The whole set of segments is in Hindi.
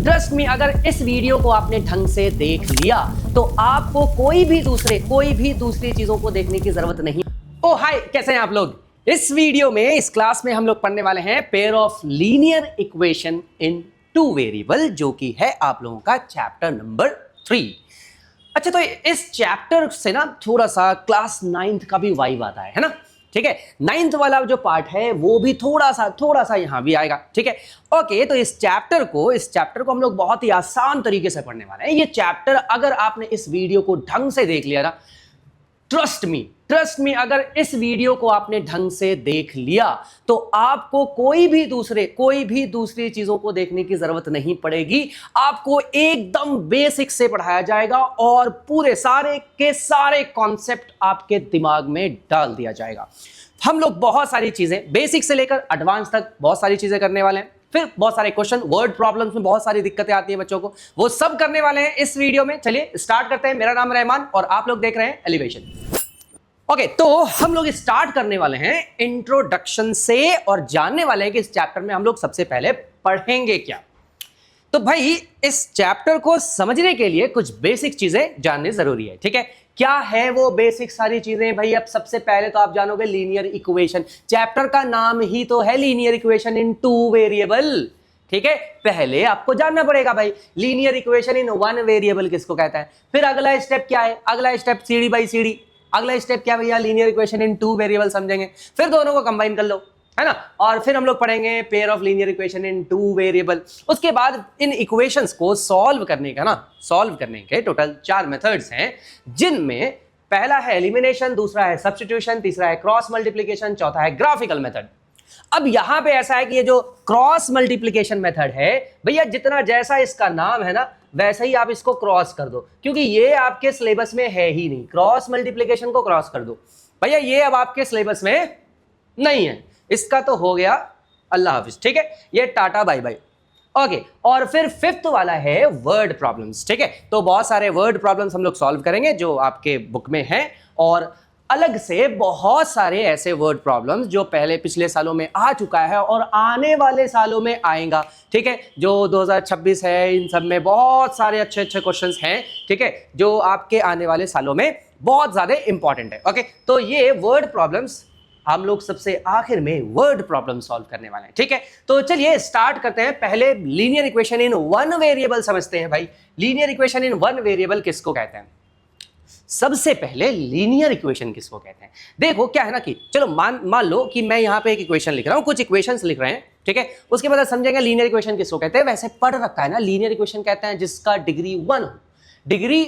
ट्रस्ट मी, अगर इस वीडियो को आपने ढंग से देख लिया तो आपको कोई भी दूसरी चीजों को देखने की जरूरत नहीं। ओ हाय, कैसे हैं आप लोग? इस वीडियो में, इस क्लास में हम लोग पढ़ने वाले हैं pair of linear equation in two variable, जो कि है आप लोगों का चैप्टर नंबर 3। अच्छा, तो इस चैप्टर से ना थोड़ा सा क्लास 9th का भी वाइब आता है ना? ठीक है, 9th वाला जो पार्ट है वो भी थोड़ा सा यहां भी आएगा। ठीक है, ओके। तो इस चैप्टर को हम लोग बहुत ही आसान तरीके से पढ़ने वाले हैं। ये चैप्टर अगर आपने इस वीडियो को ढंग से देख लिया ना, ट्रस्ट मी, अगर इस वीडियो को आपने ढंग से देख लिया तो आपको कोई भी दूसरी चीजों को देखने की जरूरत नहीं पड़ेगी। आपको एकदम बेसिक से पढ़ाया जाएगा और पूरे सारे के सारे कॉन्सेप्ट आपके दिमाग में डाल दिया जाएगा। हम लोग बहुत सारी चीजें बेसिक से लेकर एडवांस तक बहुत सारी चीजें करने वाले हैं। फिर बहुत सारे क्वेश्चन, वर्ड प्रॉब्लम्स में बहुत सारी दिक्कतें आती हैं बच्चों को, वो सब करने वाले हैं इस वीडियो में। चलिए स्टार्ट करते हैं। मेरा नाम रहमान और आप लोग देख रहे हैं एलिवेशन। ओके, तो हम लोग स्टार्ट करने वाले हैं इंट्रोडक्शन से और जानने वाले हैं कि इस चैप्टर में हम लोग सबसे पहले पढ़ेंगे क्या। तो भाई, इस चैप्टर को समझने के लिए कुछ बेसिक चीजें जाननी जरूरी है। ठीक है, क्या है वो बेसिक सारी चीजें भाई? अब सबसे पहले तो आप जानोगे लीनियर इक्वेशन। चैप्टर का नाम ही तो है linear equation in two variable. ठीक है, पहले आपको जानना पड़ेगा भाई linear equation in one variable किसको कहता है। फिर अगला स्टेप क्या है? अगला स्टेप सीडी बाई सीडी। अगला स्टेप क्या भैया? Linear equation in two variable समझेंगे। फिर दोनों को कंबाइन कर लो, है ना। और फिर हम लोग पढ़ेंगे pair of linear equation in two variable. उसके बाद इन इक्वेशंस को सॉल्व करने के टोटल 4 मेथड्स हैं, जिनमें पहला है एलिमिनेशन, दूसरा है सब्स्टिट्यूशन, तीसरा है क्रॉस मल्टीप्लिकेशन, चौथा है ग्राफिकल मेथड। अब यहां पे ऐसा है कि ये जो क्रॉस मल्टीप्लिकेशन मेथड है भैया, जितना जैसा इसका नाम है ना वैसे ही आप इसको क्रॉस कर दो, क्योंकि ये आपके सिलेबस में है ही नहीं। क्रॉस मल्टीप्लिकेशन को क्रॉस कर दो भैया, ये अब आपके सिलेबस में नहीं है। इसका तो हो गया अल्लाह हाफिज। ठीक है, ये टाटा बाय बाय। ओके, और फिर फिफ्थ वाला है वर्ड प्रॉब्लम्स। ठीक है, तो बहुत सारे वर्ड प्रॉब्लम्स हम लोग सॉल्व करेंगे जो आपके बुक में है, और अलग से बहुत सारे ऐसे वर्ड प्रॉब्लम्स जो पिछले सालों में आ चुका है और आने वाले सालों में आएगा। ठीक है, जो 2026 है, इन सब में बहुत सारे अच्छे क्वेश्चंस हैं। ठीक है, जो आपके आने वाले सालों में बहुत ज्यादा इंपॉर्टेंट है। ओके, तो ये वर्ड प्रॉब्लम्स हम लोग सबसे आखिर में वर्ड प्रॉब्लम सॉल्व करने वाले हैं। ठीक है, तो चलिए स्टार्ट करते हैं। पहले linear equation in one variable समझते हैं भाई। Linear equation in one variable किसको कहते हैं? सबसे पहले लीनियर इक्वेशन किसको कहते हैं? देखो क्या है ना कि चलो मान लो कि मैं यहाँ पे एक इक्वेशन लिख रहा हूँ, कुछ इक्वेशंस लिख रहे हैं। ठीक है, उसके बाद समझेंगे लीनियर इक्वेशन किसको कहते हैं। वैसे पढ़ रखा है ना, लीनियर इक्वेशन कहते हैं जिसका डिग्री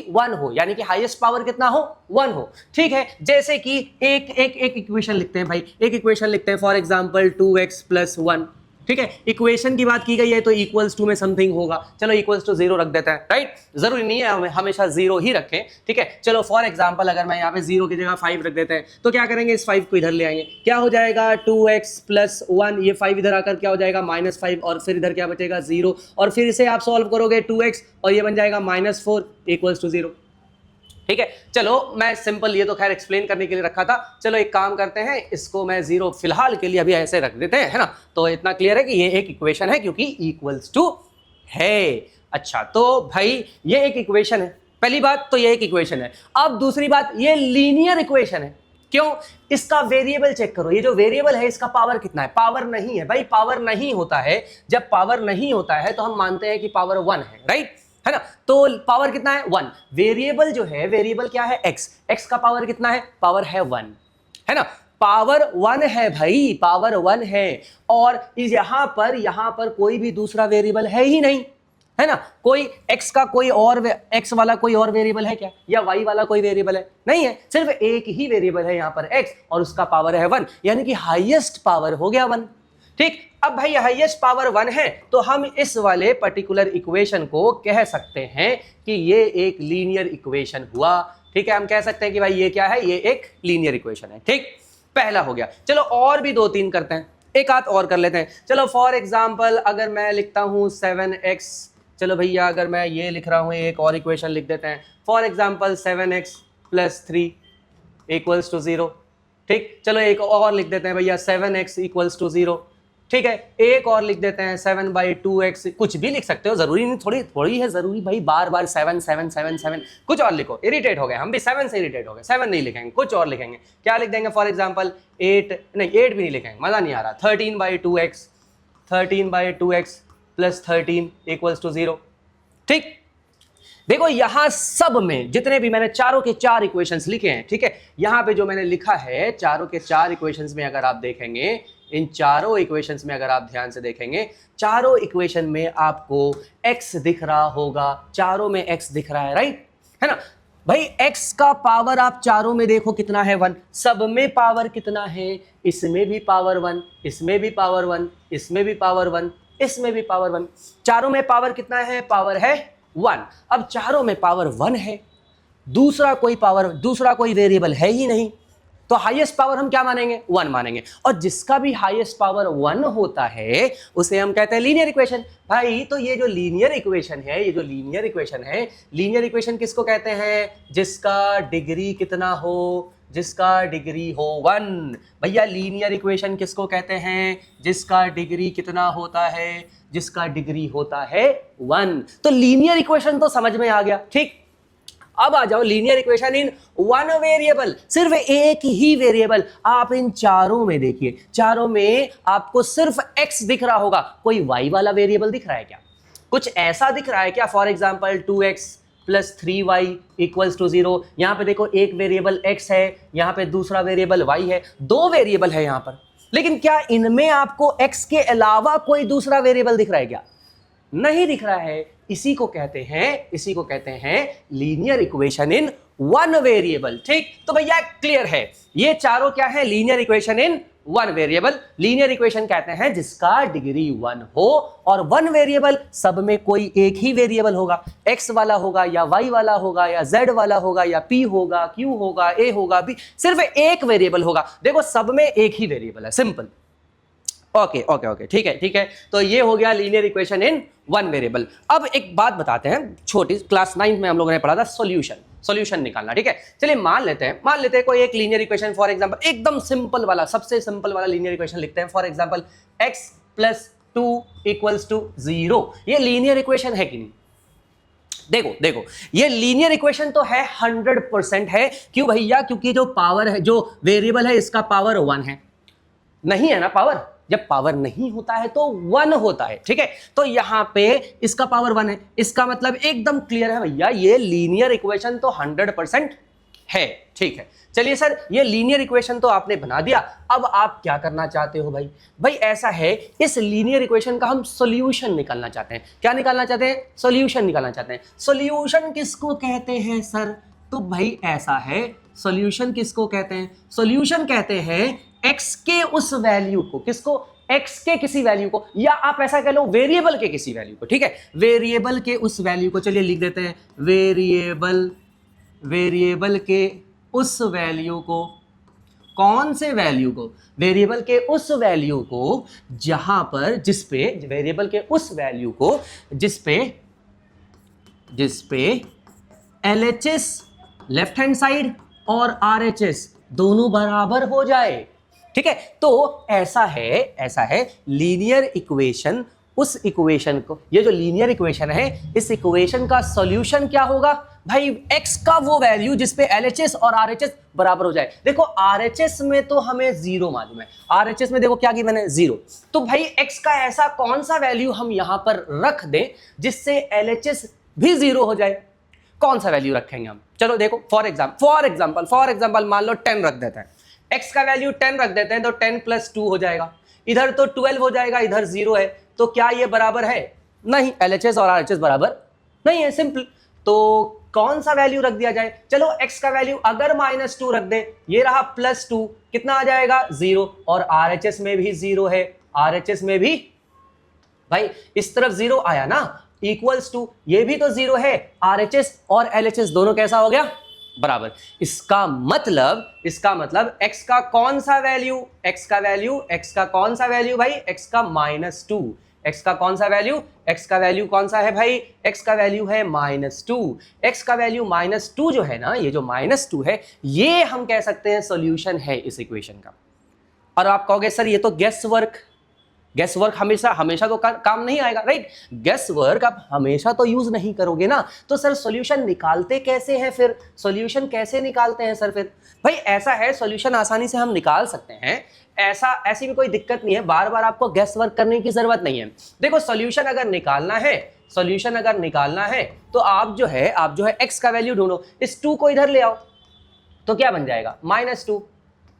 1 हो, यानी कि हाईएस्ट पावर कितना हो? 1 हो। ठीक है, जैसे कि एक इक्वेशन लिखते हैं भाई, एक इक्वेशन लिखते हैं फॉर एग्जांपल 2x + 1। ठीक है, इक्वेशन की बात की गई है तो इक्वल्स टू में समथिंग होगा। चलो इक्वल्स टू 0 रख देते हैं, राइट। जरूरी नहीं है हमें हमेशा 0 ही रखें। ठीक है, चलो फॉर एग्जांपल अगर मैं यहाँ पे 0 की जगह 5 रख देते हैं तो क्या करेंगे? इस 5 को इधर ले आएंगे, क्या हो जाएगा? 2x + 1, ये 5 इधर आकर क्या हो जाएगा? -5, और फिर इधर क्या बचेगा? 0, और फिर इसे आप सॉल्व करोगे 2x और ये बन जाएगा -4 = 0। ठीक है, चलो मैं सिंपल, ये तो खैर एक्सप्लेन करने के लिए रखा था। चलो एक काम करते हैं, इसको मैं 0 फिलहाल के लिए अभी ऐसे रख देते हैं, है ना। तो इतना क्लियर है कि ये एक इक्वेशन है क्योंकि इक्वल्स टू है। अच्छा, तो भाई ये एक इक्वेशन है, पहली बात तो ये एक इक्वेशन है। अब दूसरी बात, ये लीनियर इक्वेशन है। क्यों? इसका वेरिएबल चेक करो, ये जो वेरिएबल है इसका पावर कितना है? पावर नहीं है भाई, पावर नहीं होता है। जब पावर नहीं होता है तो हम मानते हैं कि पावर 1 है, राइट, है ना। तो पावर कितना है? 1। वेरिएबल जो है, वेरिएबल क्या है? x का पावर कितना है? पावर है 1, है ना। पावर 1 है भाई, पावर 1 है। और यहां पर कोई भी दूसरा वेरिएबल है ही नहीं, है ना। कोई x का कोई और x वाला कोई और वेरिएबल है क्या? या y वाला कोई वेरिएबल है? नहीं है, सिर्फ एक ही वेरिएबल है यहाँ पर x, और उसका पावर है 1, यानी कि हाईएस्ट पावर हो गया 1। ठीक, अब भाई हाईएस्ट पावर 1 है तो हम इस वाले पर्टिकुलर इक्वेशन को कह सकते हैं कि ये एक लीनियर इक्वेशन हुआ। ठीक है, हम कह सकते हैं कि भाई ये क्या है? ये एक लीनियर इक्वेशन है। ठीक, पहला हो गया। चलो और भी 2-3 करते हैं, एक आध और कर लेते हैं। चलो फॉर एग्जांपल अगर मैं लिखता हूं 7x, चलो भैया अगर मैं ये लिख रहा हूं, एक और इक्वेशन लिख देते हैं फॉर एग्जांपल 7x + 3 = 0। ठीक, चलो एक और लिख देते हैं भैया 7x = 0। ठीक है, एक और लिख देते हैं 7/2x, कुछ भी लिख सकते हो, जरूरी नहीं, थोड़ी है जरूरी भाई बार बार 7 7 7 7, कुछ और लिखो। इरिटेट हो गए, हम भी 7 से इरिटेट हो गए, 7 नहीं लिखेंगे, कुछ और लिखेंगे। क्या लिख देंगे? फॉर एग्जाम्पल 8, नहीं 8 भी नहीं लिखेंगे, मजा नहीं आ रहा। 13/2x, 13/2x plus 13 equals to 0। ठीक, देखो यहां सब में जितने भी मैंने चारों के चार इक्वेशंस लिखे हैं, ठीक है, यहां पे जो मैंने लिखा है चारों के चार इक्वेशंस में अगर आप देखेंगे, इन चारों इक्वेशंस में अगर आप ध्यान से देखेंगे, चारों इक्वेशन में आपको x दिख रहा होगा, चारों में x दिख रहा है, राइट, है ना भाई। x का पावर आप चारों में देखो कितना है, 1। सब में पावर कितना है? इसमें भी पावर 1, इसमें भी पावर 1, इसमें भी पावर 1, इसमें भी पावर 1। चारों में पावर कितना है? पावर है 1। अब चारों में पावर 1 है, दूसरा कोई वेरिएबल है ही नहीं, तो हाईएस्ट पावर हम क्या मानेंगे? 1 मानेंगे। और जिसका भी हाईएस्ट पावर 1 होता है उसे हम कहते हैं लीनियर इक्वेशन। भाई तो ये जो लीनियर इक्वेशन है, लीनियर इक्वेशन किसको कहते हैं? जिसका डिग्री कितना हो? जिसका डिग्री हो 1। भैया लीनियर इक्वेशन किसको कहते हैं? जिसका डिग्री कितना होता है? जिसका डिग्री होता है 1। तो लीनियर इक्वेशन तो समझ में आ गया, ठीक। अब आ जाओ लीनियर इक्वेशन इन 1 वेरिएबल, सिर्फ एक ही वेरिएबल। आप इन चारों में देखिए, चारों में आपको सिर्फ x दिख रहा होगा, कोई y वाला वेरिएबल दिख रहा है क्या? कुछ ऐसा दिख रहा है क्या? For example 2x plus 3y equals to 0। यहां पे देखो एक वेरिएबल x है, यहां पे दूसरा वेरिएबल y है, दो वेरिएबल है यहां पर। लेकिन क्या इनमें आपको x के अलावा कोई दूसरा वेरिएबल दिख रहा है क्या? नहीं दिख रहा है। इसी को कहते हैं लीनियर इक्वेशन इन 1 वेरिएबल, ठीक। तो भैया क्लियर है, ये चारों क्या है? लीनियर इक्वेशन इन 1 वेरिएबल। लीनियर इक्वेशन कहते हैं जिसका डिग्री 1 हो और 1 वेरिएबल, सब में कोई एक ही वेरिएबल होगा, x वाला होगा या y वाला होगा या z वाला होगा या p होगा, q होगा, a होगा, b, सिर्फ एक वेरिएबल होगा। देखो सब में एक ही वेरिएबल है, सिंपल। ओके, ठीक है। तो ये हो गया लीनियर इक्वेशन इन 1 वेरिएबल। अब एक बात बताते हैं, छोटी क्लास 9 में हम लोगों ने पढ़ा था सॉल्यूशन निकालना, ठीक है। चलिए मान लेते हैं कोई एक लीनियर इक्वेशन, फॉर एग्जांपल एकदम सिंपल वाला, सबसे सिंपल वाला लीनियर इक्वेशन लिखते हैं। For example x plus 2 equals to 0। ये लीनियर इक्वेशन है कि नहीं? देखो ये लीनियर इक्वेशन तो है, 100% है। क्यों भैया? क्योंकि जो पावर है, जो वेरिएबल है, इसका पावर 1 है। नहीं है ना पावर? जब पावर नहीं होता है तो 1 होता है, ठीक है। तो यहां पे इसका पावर 1 है, इसका मतलब एकदम क्लियर है भैया, ये लीनियर इक्वेशन तो 100% है, ठीक है। चलिए सर, ये लीनियर इक्वेशन तो आपने बना दिया, अब आप क्या करना चाहते हो भाई ऐसा है, इस लीनियर इक्वेशन का हम सॉल्यूशन निकालना चाहते हैं। क्या निकालना चाहते हैं? सॉल्यूशन निकालना चाहते हैं। सॉल्यूशन किसको कहते हैं सर? तो भाई ऐसा है, सॉल्यूशन किसको कहते हैं? सॉल्यूशन कहते हैं x के उस वैल्यू को, किसको? x के किसी वैल्यू को, या आप ऐसा कह लो वेरिएबल के किसी वैल्यू को, ठीक है। वेरिएबल के उस वैल्यू को, चलिए लिख देते हैं वेरिएबल के उस वैल्यू को। कौन से वैल्यू को? वेरिएबल के उस वैल्यू को जहां पर, जिसपे, वेरिएबल के उस वैल्यू को जिसपे LHS लेफ्ट हैंड साइड और RHS दोनों बराबर हो जाए, ठीक है। तो ऐसा है लीनियर इक्वेशन, उस इक्वेशन को, ये जो लीनियर इक्वेशन है, इस इक्वेशन का सॉल्यूशन क्या होगा भाई? x का वो वैल्यू जिसपे LHS और RHS बराबर हो जाए। देखो RHS में तो हमें 0 मालूम है, RHS में देखो क्या की मैंने 0। तो भाई x का ऐसा कौन सा वैल्यू हम यहां पर रख दें जिससे LHS भी 0 हो जाए? कौन सा वैल्यू रखेंगे हम? चलो देखो, फॉर एग्जाम्पल मान लो 10 रख देते हैं, x का वैल्यू 10 रख देते हैं, तो 10 प्लस 2 हो जाएगा, इधर तो 12 हो जाएगा, इधर 0 है, तो क्या ये बराबर है? नहीं, LHS और RHS बराबर नहीं है, सिंपल। तो कौन सा वैल्यू रख दिया जाए? चलो x का वैल्यू अगर -2 रख दें, ये रहा +2, कितना आ जाएगा? 0, और RHS में भी 0 है, RHS में भी भाई इस तरफ 0 आया ना, इक्वल्स टू, ये भी तो 0 है, RHS और LHS दोनों कैसा हो गया? बराबर। इसका मतलब x का कौन सा वैल्यू भाई? x का -2। x का कौन सा वैल्यू? x का वैल्यू कौन सा है भाई? x का वैल्यू है -2। x का वैल्यू -2 जो है ना, ये जो -2 है, ये हम कह सकते हैं सॉल्यूशन है इस इक्वेशन का। और आप कहोगे सर ये तो गेस वर्क, गेस वर्क हमेशा हमेशा तो काम नहीं आएगा, राइट। गेस वर्क आप हमेशा तो यूज नहीं करोगे ना, तो सर सॉल्यूशन निकालते कैसे हैं फिर, सॉल्यूशन कैसे निकालते हैं सर फिर? भाई ऐसा है, सॉल्यूशन आसानी से हम निकाल सकते हैं, ऐसी भी कोई दिक्कत नहीं है, बार बार आपको गेस वर्क करने की जरूरत नहीं है। देखो सॉल्यूशन अगर निकालना है तो आप जो है x का वैल्यू ढूंढो, इस 2 को इधर ले आओ तो क्या बन जाएगा -2,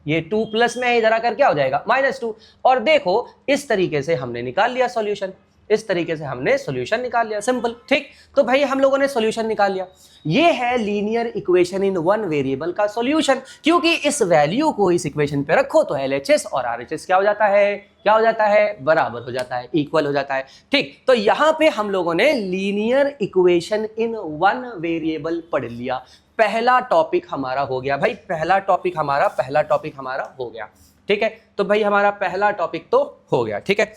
ये 2 प्लस में इधर आकर क्या हो जाएगा -2। और देखो इस तरीके से हमने निकाल लिया सॉल्यूशन, इस तरीके से हमने सॉल्यूशन निकाल लिया, सिंपल, ठीक। तो भाई हम लोगों ने सॉल्यूशन निकाल लिया, ये है linear equation in one variable का सॉल्यूशन। क्योंकि इस वैल्यू को इस इक्वेशन पे रखो तो LHS और RHS क्या हो जाता है, बराबर हो जाता है, इक्वल हो जाता है, ठीक। तो यहां पे हम लोगों ने linear equation in one variable पढ़ लिया। पहला टॉपिक हमारा हो गया भाई, पहला टॉपिक हमारा हो गया, ठीक है। तो भाई हमारा पहला टॉपिक तो हो गया, ठीक है,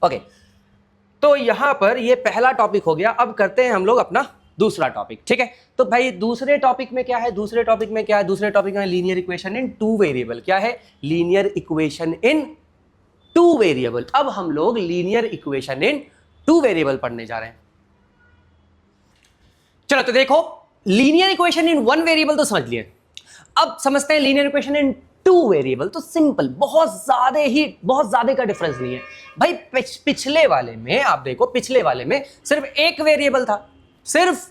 ओके। तो यहां पर ये पहला टॉपिक हो गया। अब करते हैं हम लोग अपना दूसरा टॉपिक, ठीक है। तो भाई दूसरे टॉपिक में क्या है, दूसरे टॉपिक में linear equation in two variable. क्या है? Linear equation in two variable. अब हम लोग linear equation in two variable पढ़ने जा रहे हैं। चलो तो देखो, linear equation in one variable तो समझ लिए, अब समझते हैं linear equation in two variable. तो सिंपल, बहुत ज्यादा का डिफरेंस नहीं है भाई। पिछले वाले में आप देखो, पिछले वाले में सिर्फ एक वेरिएबल था, सिर्फ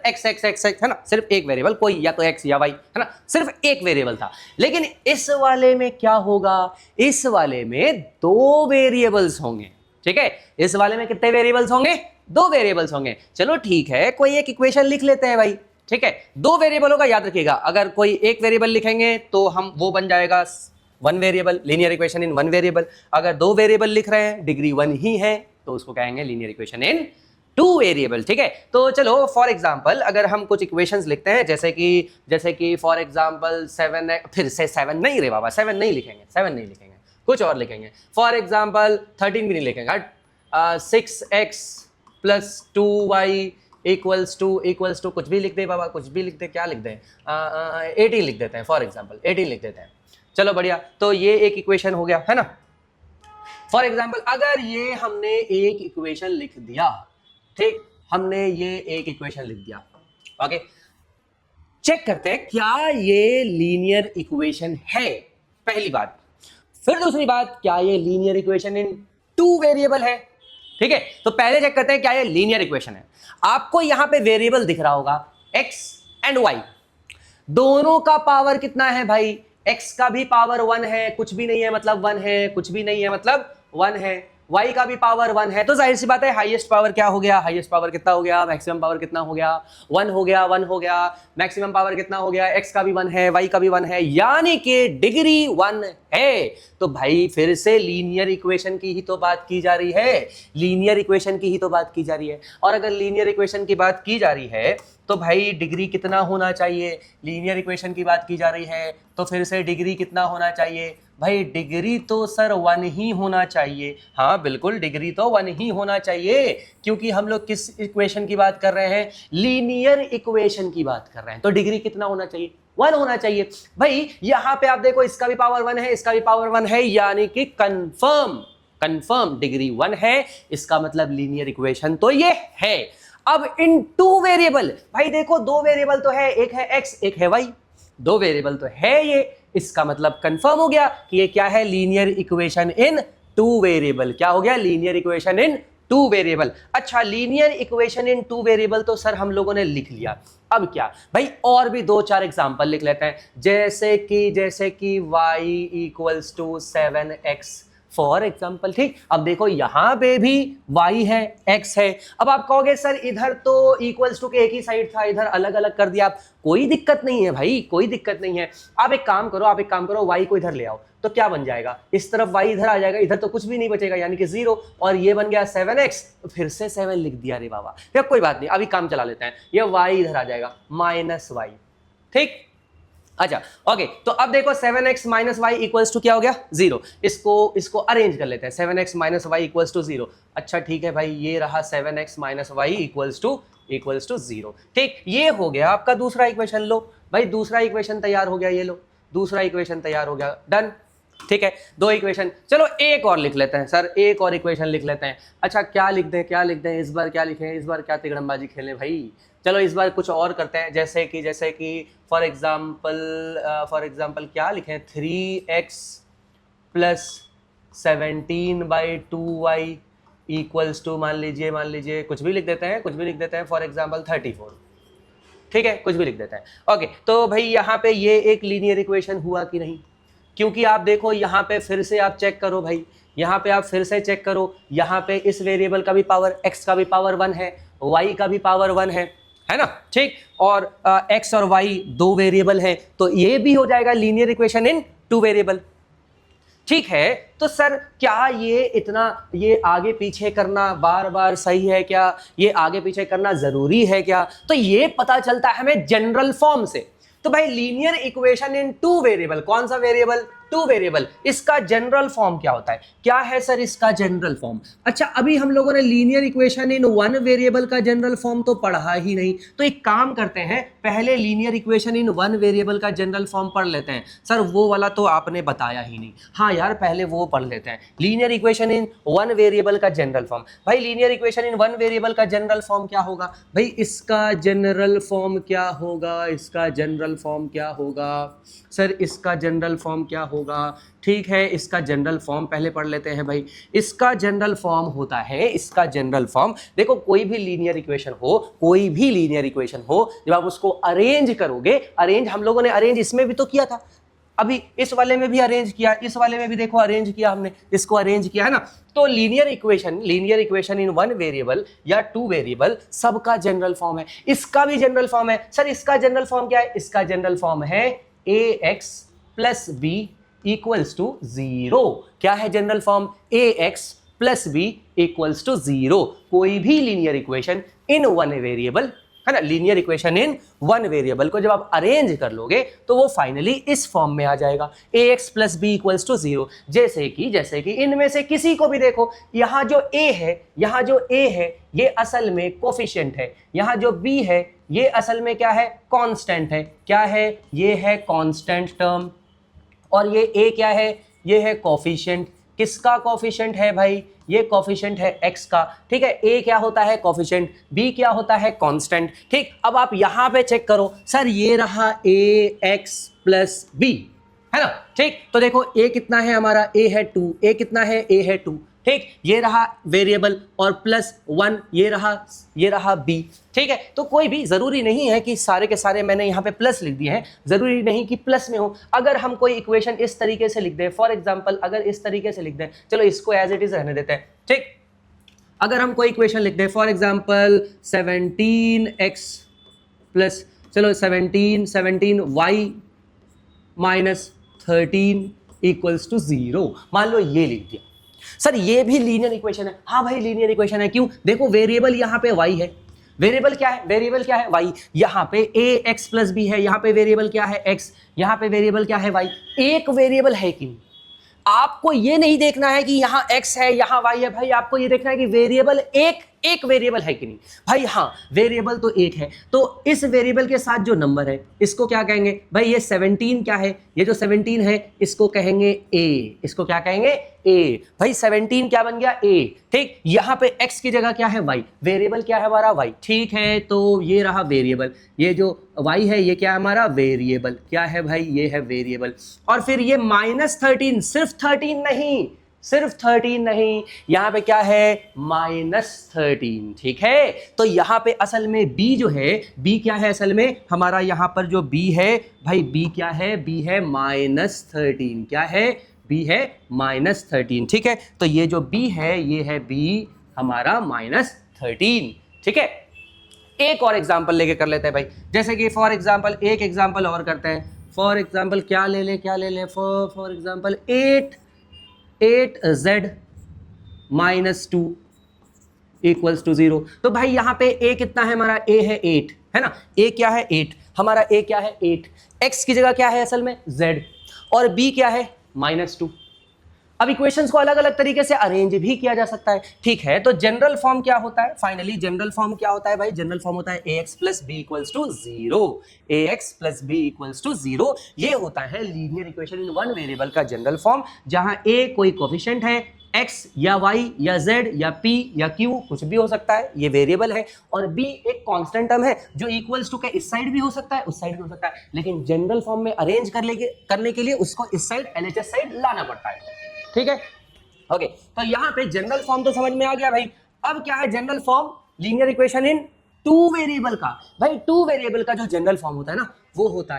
x है ना, सिर्फ एक वेरिएबल, कोई या तो x या y है ना, सिर्फ एक वेरिएबल था। लेकिन इस वाले में क्या होगा, इस वाले में 2 वेरिएबल्स होंगे, ठीक है। इस वाले में कितने वेरिएबल्स होंगे? 2 वेरिएबल्स होंगे। चलो ठीक है, कोई एक इक्वेशन लिख लेते हैं भाई, ठीक है। 2 वेरिएबलों का याद रखिएगा, अगर कोई एक वेरिएबल लिखेंगे तो हम वो बन जाएगा one variable, linear equation in one variable. अगर 2 वेरिएबल लिख रहे हैं, डिग्री 1 ही है, तो उसको कहेंगे linear equation in two variable, ठीक है। तो चलो फॉर एग्जांपल अगर हम कुछ इक्वेशंस लिखते हैं, जैसे कि फॉर एग्जांपल 7, फिर से 7 नहीं रे बाबा, 7 नहीं लिखेंगे, कुछ और लिखेंगे। फॉर एग्जांपल 13 भी नहीं लिखेंगे, 6x + 2y इक्वल्स टू कुछ भी लिख दे बाबा, कुछ भी लिख दे, क्या लिख दे, 18 लिख देते हैं, फॉर एग्जांपल 18 लिख देते हैं। चलो बढ़िया, तो ये एक इक्वेशन हो गया, है ना। फॉर एग्जांपल अगर ये हमने एक इक्वेशन लिख दिया, ठीक, हमने ये एक इक्वेशन लिख दिया, ओके। चेक करते हैं क्या ये लीनियर इक्वेशन है, पहली बात। फिर दूसरी बात, क्या ये linear equation in two variable है, ठीक है। तो पहले चेक करते हैं क्या ये लीनियर इक्वेशन है। आपको यहां पे वेरिएबल दिख रहा होगा x एंड y, दोनों का पावर कितना है भाई? x का भी पावर 1 है, कुछ भी नहीं है मतलब 1 है, कुछ भी नहीं है मतलब 1 है। y का भी पावर 1 है, तो जाहिर सी बात है हाईएस्ट पावर क्या हो गया, हाईएस्ट पावर कितना हो गया, मैक्सिमम पावर कितना हो गया, 1 हो गया। मैक्सिमम पावर कितना हो गया, x का भी 1 है, y का भी 1 है, यानी कि डिग्री 1 है। तो भाई फिर से लीनियर इक्वेशन की ही तो बात की जा रही है, और अगर लीनियर इक्वेशन की बात की जा रही है तो भाई डिग्री कितना होना चाहिए, लीनियर इक्वेशन की बात की जा रही है तो फिर से डिग्री कितना होना चाहिए भाई? डिग्री तो सर 1 ही होना चाहिए। हाँ बिल्कुल, डिग्री तो 1 ही होना चाहिए, क्योंकि हम लोग किस इक्वेशन की बात कर रहे हैं? लीनियर इक्वेशन की बात कर रहे हैं। तो डिग्री कितना होना चाहिए? 1 होना चाहिए भाई। यहां पे आप देखो, इसका भी पावर 1 है, इसका भी पावर 1 है, यानी कि कंफर्म डिग्री 1 है। इसका मतलब लीनियर इक्वेशन तो ये है। अब इन टू वेरिएबल, भाई देखो 2 वेरिएबल तो है, एक है x एक है y, 2 वेरिएबल तो है ये, इसका मतलब कंफर्म हो गया कि ये क्या है, linear equation in two variable. क्या हो गया? Linear equation in two variable. अच्छा, linear equation in two variable तो सर हम लोगों ने लिख लिया। अब क्या भाई, और भी 2-4 एग्जांपल लिख लेते हैं, जैसे कि y = 7x फॉर एग्जाम्पल, ठीक। अब देखो यहां पे भी y है, x है। अब आप कहोगे सर इधर तो इक्वल्स टू के एक ही साइड था, इधर अलग अलग कर दिया। कोई दिक्कत नहीं है भाई, कोई दिक्कत नहीं है। आप एक काम करो, y को इधर ले आओ तो क्या बन जाएगा? इस तरफ y इधर आ जाएगा, इधर तो कुछ भी नहीं बचेगा, यानी कि 0, और ये बन गया 7x। फिर से 7 लिख दिया रे बाबा। फिर कोई बात नहीं, अभी काम चला लेते हैं। ये y इधर आ जाएगा -y, ठीक। अच्छा ओके, तो अब देखो 7x - y इक्वल्स टू क्या हो गया? 0। इसको अरेंज कर लेते हैं, 7x - y इक्वल्स टू 0। अच्छा ठीक है भाई, ये रहा 7x - y इक्वल्स टू 0, ठीक। ये हो गया आपका दूसरा इक्वेशन। लो भाई, दूसरा इक्वेशन तैयार हो गया, ये लो दूसरा इक्वेशन तैयार हो गया, डन। ठीक है, दो इक्वेशन। चलो एक और लिख लेते हैं सर, एक और इक्वेशन लिख लेते हैं। अच्छा क्या लिख दें, क्या लिख दें इस बार, क्या लिखें इस बार, क्या तिगड़मबाजी खेलें भाई। चलो इस बार कुछ और करते हैं, जैसे कि फॉर एग्जाम्पल क्या लिखें, 3x plus 17/2y equals to मान लीजिए कुछ भी लिख देते हैं, फॉर एग्जाम्पल 34। ठीक है, कुछ भी लिख देते हैं। ओके, तो भाई यहाँ पे ये एक लीनियर इक्वेशन हुआ कि नहीं, क्योंकि आप देखो यहाँ पे फिर से आप चेक करो भाई, यहाँ पे आप फिर से चेक करो, यहाँ पे इस वेरिएबल का भी पावर, x का भी पावर 1 है, y का भी पावर 1 है ना, ठीक। और x और y दो वेरिएबल है, तो ये भी हो जाएगा linear equation in two variable. ठीक है, तो सर क्या ये आगे पीछे करना बार बार सही है क्या, ये आगे पीछे करना जरूरी है क्या? तो ये पता चलता है हमें जनरल फॉर्म से। तो भाई linear equation in two variable, कौन सा वेरिएबल, टू वेरिएबल, इसका जनरल फॉर्म क्या होता है, क्या है सर इसका जनरल फॉर्म? अच्छा अभी हम लोगों ने linear equation in one variable का जनरल फॉर्म तो पढ़ा ही नहीं, तो एक काम करते हैं, पहले linear equation in one variable का जनरल फॉर्म पढ़ लेते हैं। सर वो वाला तो आपने बताया ही नहीं। हाँ यार, पहले वो पढ़ लेते हैं, linear equation in one variable का जनरल फॉर्म। भाई linear equation in one variable का जनरल फॉर्म क्या होगा भाई, इसका जनरल फॉर्म क्या होगा, इसका जनरल फॉर्म क्या होगा सर, इसका जनरल फॉर्म क्या होगा? ठीक है, इसका जनरल फॉर्म पहले पढ़ लेते हैं भाई। इसका जनरल फॉर्म होता है, इसका जनरल फॉर्म देखो, कोई भी लीनियर इक्वेशन हो, जब आप उसको अरेंज करोगे, अरेंज हम लोगों ने अरेंज इसमें भी तो किया था, अभी इस वाले में भी अरेंज किया, इस वाले में भी देखो अरेंज किया हमने, इसको अरेंज किया है ना। तो linear equation in one variable या टू वेरिएबल सबका जनरल फॉर्म है, इसका भी जनरल फॉर्म है। सर इसका जनरल फॉर्म क्या है? इसका जनरल फॉर्म है ax plus b equals to 0। क्या है general form? ax plus b equals to 0। कोई भी linear equation in one variable है ना, linear equation in one variable को जब आप अरेंज कर लोगे तो वो फाइनली इस फॉर्म में आ जाएगा, ax plus b equals to 0। जैसे कि इनमें से किसी को भी देखो, यहाँ जो a है ये असल में कोफिशिएंट है, यहाँ जो b है ये असल में क्या है? कांस्टेंट है। क्या है? ये है कांस्टेंट टर्म, और ये a क्या है? ये है कोफिशिएंट। किसका कोफिशिएंट है भाई? ये कोफिशिएंट है x का। ठीक है, a क्या होता है? कोफिशिएंट। b क्या होता है? कांस्टेंट। ठीक, अब आप यहां पे चेक करो, सर ये रहा ax प्लस b है ना। ठीक, तो देखो a कितना है हमारा? a है 2, a कितना है? a है 2। ठीक, ये रहा वेरिएबल और प्लस 1 ये रहा b। ठीक है, तो कोई भी जरूरी नहीं है कि सारे के सारे मैंने यहाँ पे प्लस लिख दिए हैं, जरूरी नहीं कि प्लस में हो। अगर हम कोई इक्वेशन इस तरीके से लिख दें, फॉर एग्जांपल अगर इस तरीके से लिख दें, चलो इसको एज इट इज रहने देते हैं। ठीक, अगर हम कोई इक्वेशन लिख दें, फॉर एग्जांपल 17x प्लस, चलो 17y माइनस 13 इक्वल्स टू 0, मान लो ये लिख दिया। सर ये भी लीनियर इक्वेशन है। हाँ भाई लीनियर इक्वेशन है, क्यों? देखो वेरिएबल यहाँ पे y है, वेरिएबल क्या है? वेरिएबल क्या है? y। यहाँ पे ax प्लस b है, यहाँ पे वेरिएबल क्या है? x, यहाँ पे वेरिएबल क्या है? y। एक वेरिएबल है कि नहीं? आपको ये नहीं देखना है कि यहाँ x है यहाँ y है, भाई आपको ये देखना है कि वेरिएबल एक वेरिएबल है कि नहीं। भाई हाँ, वेरिएबल तो एक है, तो इस वेरिएबल के साथ जो नंबर है इसको क्या कहेंगे भाई? ये 17 क्या है? ये जो 17 है इसको कहेंगे a, इसको क्या कहेंगे? a। भाई 17 क्या बन गया? a। ठीक, यहाँ पे x की जगह क्या है? y। वेरिएबल क्या है हमारा? y। ठीक है, तो ये रहा वेरिएबल, ये जो y है ये क्या है हमारा? वेरिएबल। क्या है भाई? ये है वेरिएबल। और फिर ये -13, सिर्फ 13 नहीं, यहाँ पे क्या है? -13। ठीक है, तो यहाँ पे असल में b जो है, b क्या है असल में हमारा? यहाँ पर जो b है भाई, b क्या है? b है -13। क्या है? b है -13। ठीक है, तो ये जो b है ये है b हमारा -13। ठीक है, एक और एग्जाम्पल लेके कर लेते हैं भाई, जैसे कि फॉर एग्जाम्पल एक एग्जाम्पल और करते हैं। फॉर एग्जाम्पल क्या ले लें? For example 8z minus 2 equals to 0। तो भाई यहाँ पे a कितना है हमारा? a है 8 है ना, a क्या है? 8। हमारा a क्या है? 8। x की जगह क्या है असल में? z। और b क्या है? -2। अब इक्वेशंस को अलग अलग तरीके से अरेंज भी किया जा सकता है, ठीक है। तो जनरल फॉर्म क्या होता है, फाइनली जनरल फॉर्म क्या होता है भाई, जनरल फॉर्म होता है ax plus b equals to 0, ax plus b equals to 0। ये होता है linear equation in one variable का जनरल फॉर्म, जहां a कोई कोफिशिएंट है, x या y या z या p या q कुछ भी हो सकता है, ये वेरिएबल है, और b एक कांस्टेंट टर्म है जो इक्वल्स टू के इस साइड भी हो सकता है, उस साइड भी हो सकता है, लेकिन जनरल फॉर्म में अरेंज करने के लिए उसको इस साइड LHS साइड लाना पड़ता है, ठीक है। ओके, तो यहां पे जनरल फॉर्म तो समझ में आ गया भाई। अब क्या है general form, linear equation in two variable का। भाई टू वेरिएबल का जो जनरल फॉर्म होता है ना, वो होता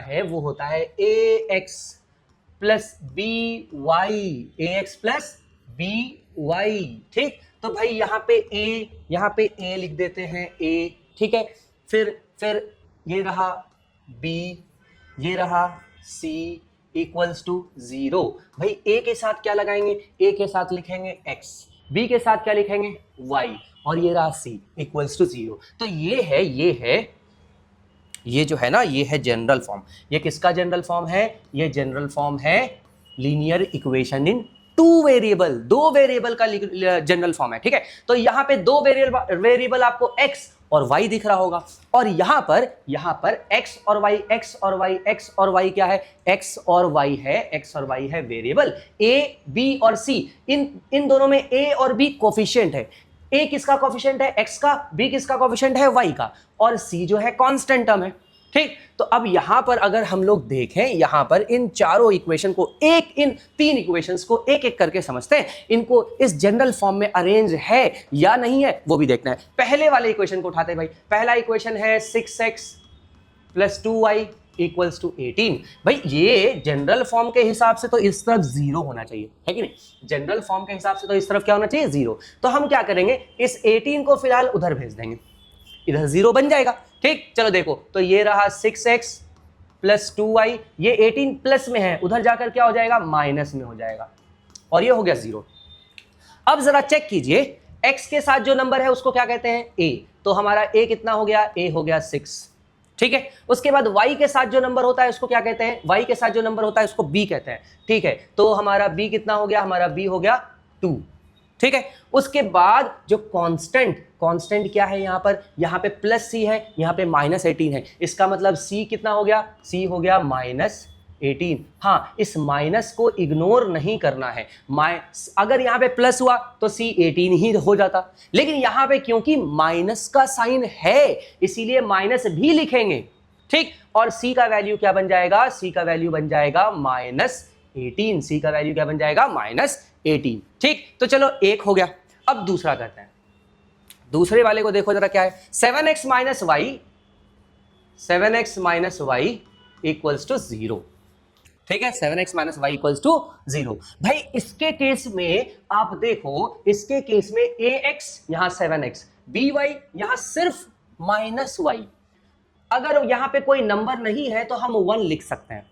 है ax प्लस बी वाई, ठीक। तो भाई यहाँ पे a लिख देते हैं a, ठीक है। फिर ये रहा b, ये रहा c इक्वल्स टू 0। भाई a के साथ क्या लगाएंगे, a के साथ लिखेंगे x, b के साथ क्या लिखेंगे y, और ये रहा c इक्वल्स टू 0। तो ये जो है ना, ये है जनरल फॉर्म। ये किसका जनरल फॉर्म है, ये जनरल फॉर्म है linear equation in two variable, दो वेरिएबल का जनरल फॉर्म है, ठीक है। तो यहाँ पे दो वेरिएबल आपको x और y दिख रहा होगा, और यहाँ पर x और y क्या है, x और y है वेरिएबल, a b और c, इन दोनों में a और b कोफिशिएंट है। a किसका कोफिशिएंट है, x का, b किसका कोफिशिएंट है, y का, और c जो है कांस्टेंट टर्म है, ठीक। तो अब यहां पर अगर हम लोग देखें, यहां पर इन चारों इक्वेशन को इन तीन इक्वेशंस को एक एक करके समझते हैं, इनको इस जनरल फॉर्म में अरेंज है या नहीं है वो भी देखना है। पहले वाले इक्वेशन को उठाते हैं भाई। पहला इक्वेशन है 6x plus 2y equals to 18। भाई ये जनरल फॉर्म के हिसाब से तो इस तरफ 0 होना चाहिए, है कि नहीं। जनरल फॉर्म के हिसाब से तो इस तरफ क्या होना चाहिए, 0। तो हम क्या करेंगे, इस 18 को फिलहाल उधर भेज देंगे, इधर 0 बन जाएगा, ठीक। चलो देखो, तो ये रहा 6x प्लस 2y, ये 18 प्लस में है, उधर जाकर क्या हो जाएगा, माइनस में हो जाएगा, और ये हो गया 0। अब जरा चेक कीजिए, x के साथ जो नंबर है उसको क्या कहते हैं, a। तो हमारा a कितना हो गया, a हो गया 6, ठीक है। उसके बाद y के साथ जो नंबर होता है उसको क्या कहते हैं, y के साथ जो नंबर होता है उसको b कहते हैं, ठीक है। तो हमारा b कितना हो गया, हमारा b हो गया 2, ठीक है। उसके बाद जो कांस्टेंट क्या है, यहाँ पे प्लस c है, यहाँ पे माइनस 18 है, इसका मतलब c कितना हो गया, c हो गया माइनस 18। हाँ, इस माइनस को इग्नोर नहीं करना है, अगर यहाँ पे प्लस हुआ तो c 18 ही हो जाता, लेकिन यहाँ पे क्योंकि माइनस का साइन है इसीलिए माइनस भी लिखेंगे, ठीक। और c का वैल्यू क्या बन जाएगा, c का वैल्यू बन जाएगा माइनस 18, c का वैल्यू क्या बन जाएगा, माइनस 18, ठीक। तो चलो एक हो गया। अब दूसरा करते हैं, दूसरे वाले को देखो जरा क्या है, 7x minus Y equals to 0, ठीक है। 7x minus Y equals to 0। भाई इसके केस में आप देखो, इसके केस में ax यहां 7x, by यहां सिर्फ माइनस y। अगर यहां पे कोई नंबर नहीं है तो हम 1 लिख सकते हैं,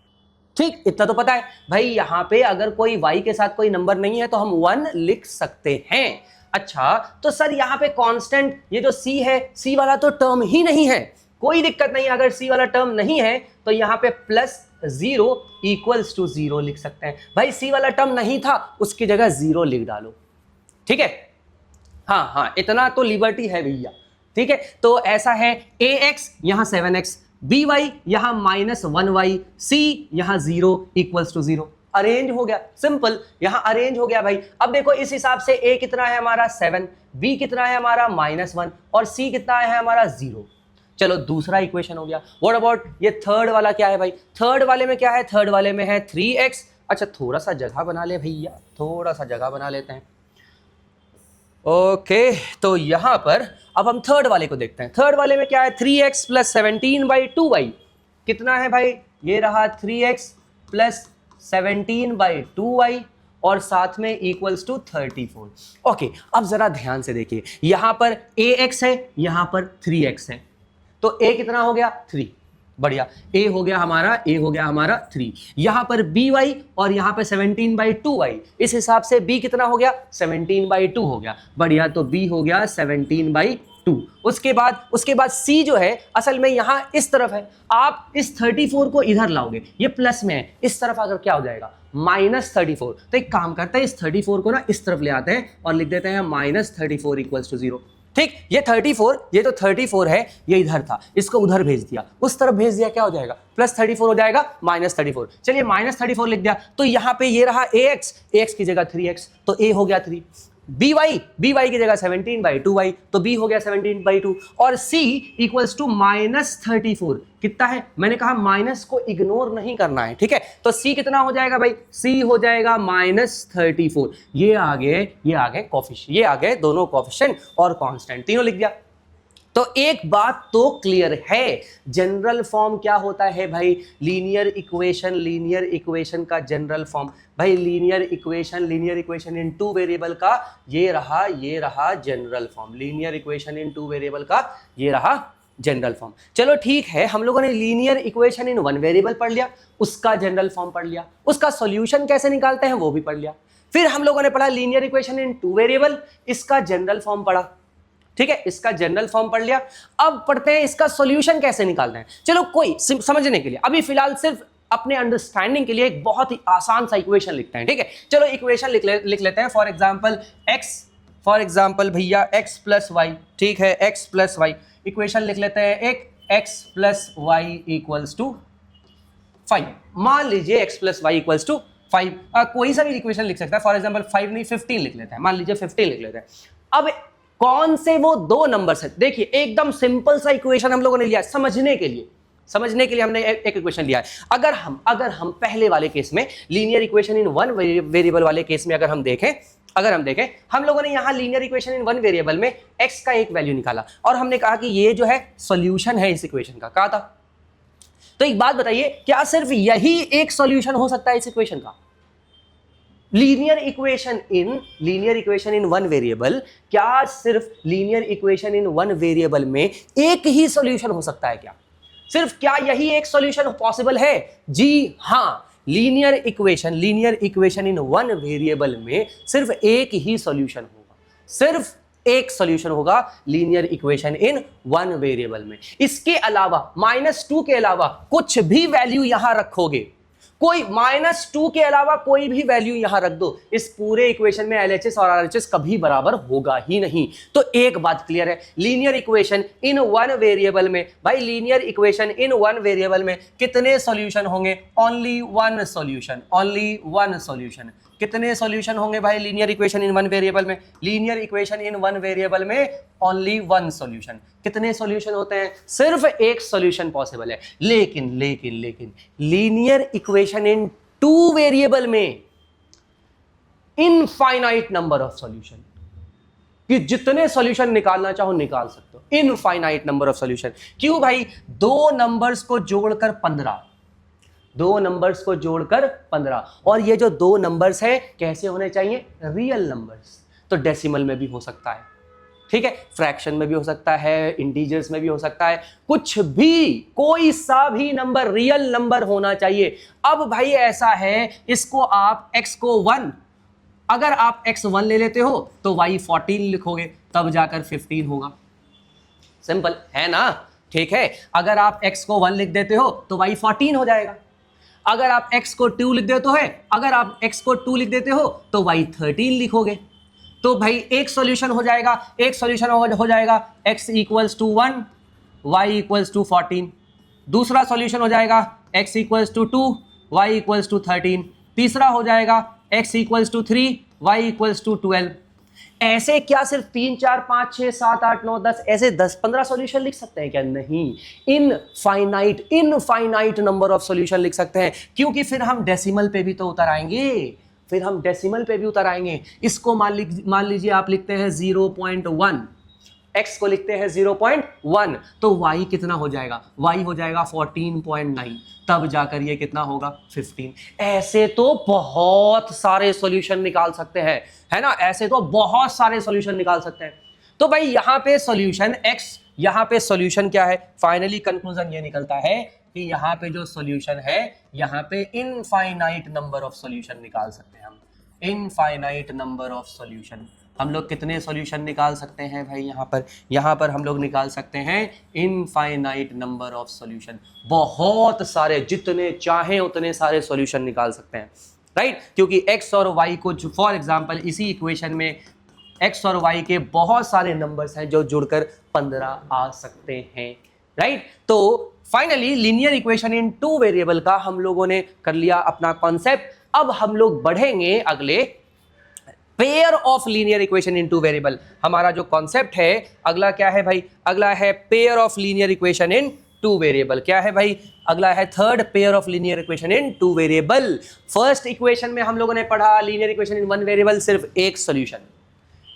ठीक। इतना तो पता है भाई, यहां पे अगर कोई y के साथ कोई नंबर नहीं है तो हम 1 लिख सकते हैं। अच्छा, तो सर यहां पे कांस्टेंट ये जो c है, c वाला तो टर्म ही नहीं है, कोई दिक्कत नहीं। अगर c वाला टर्म नहीं है तो यहां पे प्लस 0 इक्वल्स टू 0 लिख सकते हैं। भाई c वाला टर्म नहीं था, उसकी जगह 0 लिख डालो, ठीक है। हाँ, इतना तो लिबर्टी है भैया, ठीक है। तो ऐसा है, ax यहां 7x, by यहां माइनस 1y, c यहां 0 इक्वल्स टू 0। अरेंज हो गया, सिंपल, यहां अरेंज हो गया भाई। अब देखो इस हिसाब से a कितना है हमारा 7, b कितना है हमारा -1, और c कितना है हमारा 0। चलो दूसरा इक्वेशन हो गया। व्हाट अबाउट ये थर्ड वाला क्या है भाई, थर्ड वाले में क्या है, थर्ड वाले में है 3x। अच्छा थोड़ा सा जगह बना ले भैया, थोड़ा सा जगह बना लेते हैं। ओके, तो यहां पर अब हम थर्ड वाले को देखते हैं। थर्ड वाले में क्या है, 3x प्लस 17/2y कितना है भाई, ये रहा 3x प्लस 17/2y और साथ में इक्वल्स टू 34। ओके, अब जरा ध्यान से देखिए, यहां पर ax है, यहां पर 3x है, तो a कितना हो गया 3, बढ़िया। a हो गया हमारा 3, यहां पर by और यहां पे 17/2y, इस हिसाब से b कितना हो गया 17/2 हो गया, बढ़िया। तो b हो गया 17/2, 2। उसके बाद C जो है असल में यहां इस तरफ है, आप इस 34 को इधर लाओगे, ये प्लस में है, इस तरफ अगर क्या हो जाएगा -34। तो एक काम करते हैं, इस 34 को ना इस तरफ ले आते हैं और लिख देते हैं -34 इक्वल्स टू 0। ठीक, ये 34, ये तो 34 है, ये इधर था, इसको उधर भेज दिया, उस तरफ भेज दिया, क्या हो जाएगा +34 हो जाएगा -34। चलिए -34 लिख दिया, तो यहां पे ये रहा ax की जगह 3x, तो a हो गया 3, by की जगह 17/2y, तो b हो गया 17/2, और c इक्वल्स टू -34 कितना है, मैंने कहा माइनस को इग्नोर नहीं करना है, ठीक है। तो c कितना हो जाएगा भाई, c हो जाएगा -34। ये आ गए कोफिशिएंट, ये आ गए दोनों कोफिशिएंट और कांस्टेंट, तीनों लिख दिया। तो एक बात तो क्लियर है, जनरल फॉर्म क्या होता है भाई, लीनियर इक्वेशन का जनरल फॉर्म भाई, लीनियर इक्वेशन इन 2 वेरिएबल का ये रहा जनरल फॉर्म, लीनियर इक्वेशन इन 2 वेरिएबल का ये रहा जनरल फॉर्म। चलो ठीक है, हम लोगों ने लीनियर इक्वेशन इन 1 वेरिएबल पढ़ लिया, उसका जनरल फॉर्म पढ़ लिया, उसका सॉल्यूशन कैसे निकालते हैं वो भी पढ़ लिया। फिर हम लोगों ने पढ़ा लीनियर इक्वेशन इन 2 वेरिएबल, इसका जनरल फॉर्म पढ़ा, ठीक है, इसका जनरल फॉर्म पढ़ लिया। अब पढ़ते हैं इसका सॉल्यूशन कैसे निकालना है। चलो कोई समझने के लिए, अभी फिलहाल सिर्फ अपने अंडरस्टैंडिंग के लिए एक बहुत ही आसान सा इक्वेशन लिखते हैं, ठीक है। चलो इक्वेशन लिख लेते हैं। फॉर एग्जाम्पल भैया x प्लस वाई, ठीक है, x प्लस वाई इक्वेशन लिख लेते हैं, एक x plus y equals to 5। मान लीजिए x plus y equals to 5, कोई सा भी इक्वेशन लिख सकता है। फॉर एग्जाम्पल 5 नहीं 15 लिख लेते हैं, मान लीजिए 15 लिख लेते हैं। अब कौन से वो दो नंबर्स हैं, देखिए एकदम सिंपल सा इक्वेशन हम लोगों ने लिया, समझने के लिए हमने एक इक्वेशन लिया है। अगर हम पहले वाले केस में लीनियर इक्वेशन इन 1 वेरिएबल वाले केस में अगर हम देखें, हम लोगों ने यहां लीनियर इक्वेशन इन 1 वेरिएबल में x का एक वैल्यू निकाला और हमने कहा कि ये जो है सॉल्यूशन है इस इक्वेशन का, कहा था। तो एक बात बताइए, क्या सिर्फ यही एक सॉल्यूशन हो सकता है इस इक्वेशन का? लीनियर इक्वेशन इन 1 वेरिएबल, क्या सिर्फ लीनियर इक्वेशन इन 1 वेरिएबल में एक ही सॉल्यूशन हो सकता है? क्या यही एक सॉल्यूशन पॉसिबल है? जी हां, लीनियर इक्वेशन इन 1 वेरिएबल में सिर्फ एक ही सॉल्यूशन होगा, सिर्फ एक सॉल्यूशन होगा लीनियर इक्वेशन इन 1 वेरिएबल में। इसके अलावा -2 के अलावा कुछ भी वैल्यू यहां रखोगे, कोई -2 के अलावा कोई भी वैल्यू यहां रख दो, इस पूरे इक्वेशन में LHS और RHS कभी बराबर होगा ही नहीं। तो एक बात क्लियर है, लीनियर इक्वेशन इन 1 वेरिएबल में भाई, लीनियर इक्वेशन इन 1 वेरिएबल में कितने सॉल्यूशन होंगे? Only one solution. कितने सॉल्यूशन होंगे भाई लीनियर इक्वेशन इन 1 वेरिएबल में? लीनियर इक्वेशन इन 1 वेरिएबल में ओनली वन सॉल्यूशन। कितने सॉल्यूशन होते हैं? सिर्फ एक सॉल्यूशन पॉसिबल है। लेकिन लीनियर इक्वेशन इन 2 वेरिएबल में इनफाइनाइट नंबर ऑफ सॉल्यूशन, कि जितने सॉल्यूशन निकालना चाहो निकाल सकते हो, इनफाइनाइट नंबर ऑफ सॉल्यूशन। क्यों भाई? दो नंबर्स को जोड़कर 15, और ये जो दो नंबर्स है कैसे होने चाहिए? Real numbers. तो डेसिमल में भी हो सकता है, ठीक है, फ्रैक्शन में भी हो सकता है, इंटीजर्स में भी हो सकता है, कुछ भी, कोई सा भी नंबर रियल नंबर होना चाहिए। अब भाई ऐसा है, इसको आप x को 1, अगर आप x 1 ले लेते हो तो y 14 लिखोगे, तब जाकर 15 होगा। सिंपल है ना, ठीक है। अगर आप x को 1 लिख देते हो तो y 14 हो जाएगा। अगर आप x को 2 लिख देते हो तो y 13 लिखोगे। तो भाई एक सॉल्यूशन हो जाएगा, x equals to 1, y equals to 14। दूसरा सॉल्यूशन हो जाएगा x equals to 2, y equals to 13। तीसरा हो जाएगा x equals to 3, y equals to 12। ऐसे क्या सिर्फ 3, 4, 5, 6, 7, 8, 9, 10 ऐसे 10-15 सॉल्यूशन लिख सकते हैं क्या? नहीं, इनफाइनाइट नंबर ऑफ सॉल्यूशन लिख सकते हैं, क्योंकि फिर हम डेसिमल पे भी तो उतर आएंगे। इसको मान लीजिए आप लिखते हैं 0.1, x को लिखते हैं 0.1, तो y कितना हो जाएगा? y हो जाएगा 14.9, तब जाकर ये कितना होगा? 15। ऐसे तो बहुत सारे सॉल्यूशन निकाल सकते हैं, है ना, ऐसे तो बहुत सारे सॉल्यूशन निकाल सकते हैं। तो भाई यहाँ पे सॉल्यूशन x, यहाँ पे सॉल्यूशन क्या है? फाइनली कंक्लूजन ये निकलता है कि यहाँ पे जो सॉल्यूशन है, यहाँ पे इनफाइनाइट नंबर ऑफ सॉल्यूशन निकाल सकते हैं हम, इनफाइनाइट नंबर ऑफ सॉल्यूशन। हम लोग कितने सॉल्यूशन निकाल सकते हैं भाई? यहाँ पर हम लोग निकाल सकते हैं इनफाइनाइट नंबर ऑफ सॉल्यूशन, बहुत सारे, जितने चाहें उतने सारे सॉल्यूशन निकाल सकते हैं, राइट? क्योंकि x और y को, फॉर एग्जांपल इसी इक्वेशन में x और y के बहुत सारे नंबर्स हैं जो जुड़कर 15 आ सकते हैं, राइट? तो finally linear equation in two variable का हम लोगों ने कर लिया अपना कॉन्सेप्ट। अब हम लोग बढ़ेंगे अगले, pair of linear equation in two variable. हमारा जो कॉन्सेप्ट है अगला क्या है भाई? अगला है pair of linear equation in two variable. क्या है भाई? अगला है third pair of linear equation in two variable. First equation में हम लोगों ने पढ़ा linear equation in one variable सिर्फ एक solution,